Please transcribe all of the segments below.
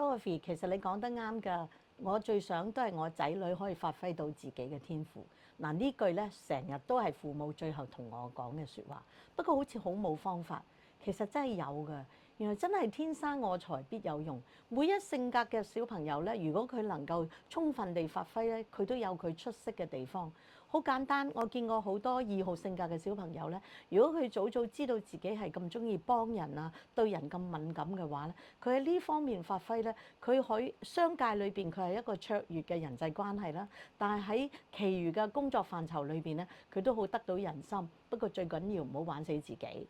Dorothy，其實你講得啱㗎。我最想都係我仔女可以發揮到自己嘅天賦。嗱呢句咧，成日都係父母最後同我講嘅説話。不過好似好冇方法，其實真係有㗎。原來真係天生我材必有用。每一性格嘅小朋友咧，如果佢能夠充分地發揮咧，佢都有佢出色嘅地方。好簡單，我見過好多2號性格嘅小朋友咧，如果佢早早知道自己係咁中意幫人啊，對人咁敏感嘅話咧，佢喺呢方面發揮咧，佢喺商界裏邊佢係一個卓越嘅人際關係啦。但係喺其餘嘅工作範疇裏邊咧，佢都好得到人心。不過最緊要唔好玩死自己。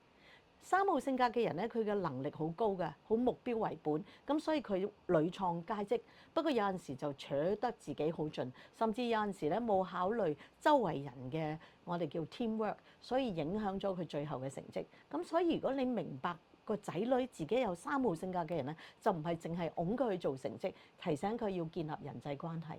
3號性格嘅人咧，佢嘅能力好高嘅，好目標為本，咁所以佢屢創佳績。不過有陣時就扯得自己好盡，甚至有陣時咧冇考慮周圍人嘅我哋叫 teamwork， 所以影響咗佢最後嘅成績。咁所以如果你明白個仔女自己有3號性格嘅人咧，就唔係淨係擁佢去做成績，提醒佢要建立人際關係。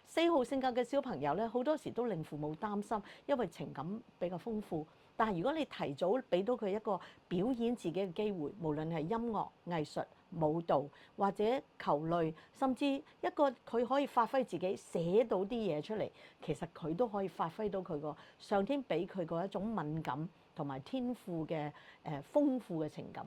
4號性格嘅小朋友咧，好多時都令父母擔心，因為情感比較豐富。但係如果你提早俾到佢一個表演自己嘅機會，無論係音樂、藝術、舞蹈或者球類，甚至一個佢可以發揮自己寫到啲嘢出嚟，其實佢都可以發揮到佢個上天俾佢個一種敏感同埋天賦嘅豐富嘅情感。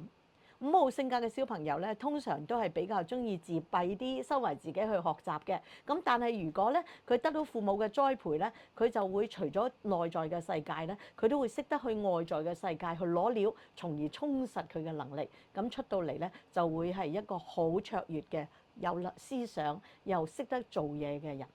5號性格嘅小朋友咧，通常都係比較中意自閉啲，收埋自己去學習嘅。咁但係如果咧佢得到父母嘅栽培咧，佢就會除咗內在嘅世界咧，佢都會識得去外在嘅世界去攞料，從而充實佢嘅能力。咁出到嚟咧就會係一個好卓越嘅有思想又識得做嘢嘅人。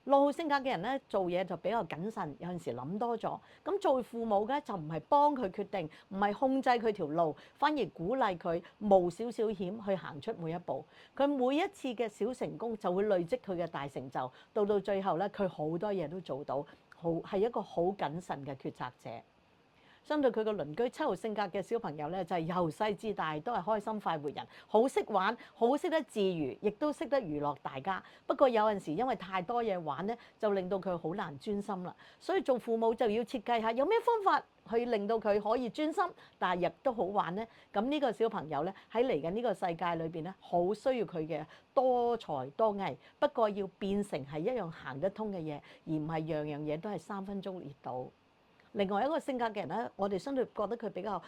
6號性格嘅人咧，做嘢就比較謹慎，有陣時諗多咗。咁做父母嘅就唔係幫佢決定，唔係控制佢條路，反而鼓勵佢冒少少險去行出每一步。佢每一次嘅小成功就會累積佢嘅大成就，到最後咧，佢好多嘢都做到，係一個好謹慎嘅決策者。相對佢個鄰居7號性格嘅小朋友咧，就係由細至大都係開心快活人，好識玩，好識得自娛，亦都識得娛樂大家。不過有陣時因為太多嘢玩咧，就令到佢好難專心啦。所以做父母就要設計下有咩方法去令到佢可以專心，但係亦都好玩呢。咁呢個小朋友咧喺嚟緊呢個世界裏邊咧，好需要佢嘅多才多藝。不過要變成係一樣行得通嘅嘢，而唔係樣樣嘢都係3分鐘熱度。另外一個性格嘅人咧，我哋相對覺得佢比較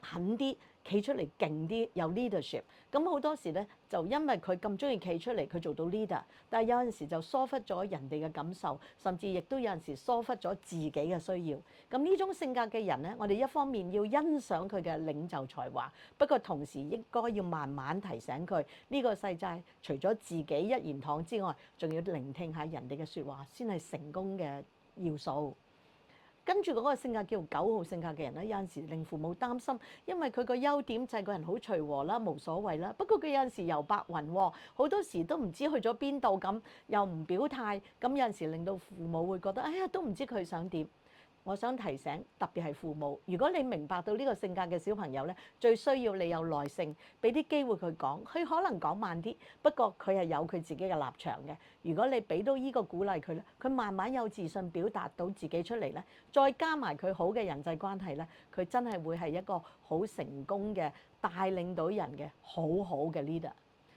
狠啲，企出嚟勁啲，有 leadership。咁好多時咧，就因為佢咁中意企出嚟，佢做到 leader。但係有陣時就疏忽咗人哋嘅感受，甚至亦都有陣時疏忽咗自己嘅需要。咁呢種性格嘅人咧，我哋一方面要欣賞佢嘅領袖才華，不過同時應該要慢慢提醒佢呢個世界除咗自己一言堂之外，仲要聆聽下人哋嘅説話，先係成功嘅要素。跟住嗰個性格叫9號性格嘅人咧，有陣時令父母擔心，因為佢個優點就係個人好隨和啦，無所謂啦。不過佢有陣時遊白雲喎，好多時都唔知去咗邊度咁，又唔表態，咁有陣時令到父母會覺得，哎呀，都唔知佢想點。我想提醒，特別係父母，如果你明白到呢個性格嘅小朋友咧，最需要你有耐性，俾啲機會佢講，佢可能講慢啲，不過佢係有佢自己嘅立場嘅。如果你俾到呢個鼓勵佢咧，佢慢慢有自信表達到自己出嚟咧，再加埋佢好嘅人際關係咧，佢真係會係一個好成功嘅帶領到人嘅好好嘅 leader。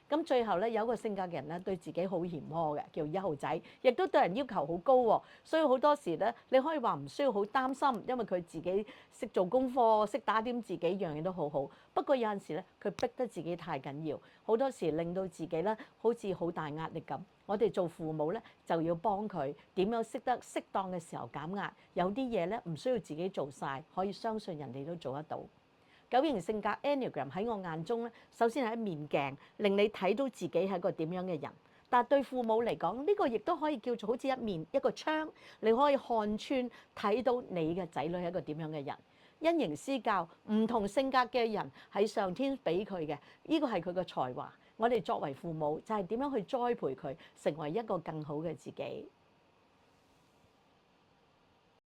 咁最後咧，有一個性格嘅人咧，對自己好嚴苛嘅，叫1號仔，亦都對人要求好高喎。所以好多時咧，你可以話唔需要好擔心，因為佢自己識做功課，識打點自己，樣嘢都好好。不過有陣時咧，佢逼得自己太緊要，好多時令到自己咧好似好大壓力咁。我哋做父母咧就要幫佢點樣識得適當嘅時候減壓，有啲嘢咧唔需要自己做晒，可以相信人哋都做得到。9型性格 Enneagram 喺我眼中咧，首先係一面鏡，令你睇到自己係一個點樣嘅人。但係對父母嚟講，呢個亦都可以叫做好似一個窗，你可以看穿睇到你嘅仔女係一個點樣嘅人。因形施教，唔同性格嘅人係上天俾佢嘅，呢個係佢嘅才華。我哋作為父母就係點樣去栽培佢，成為一個更好嘅自己。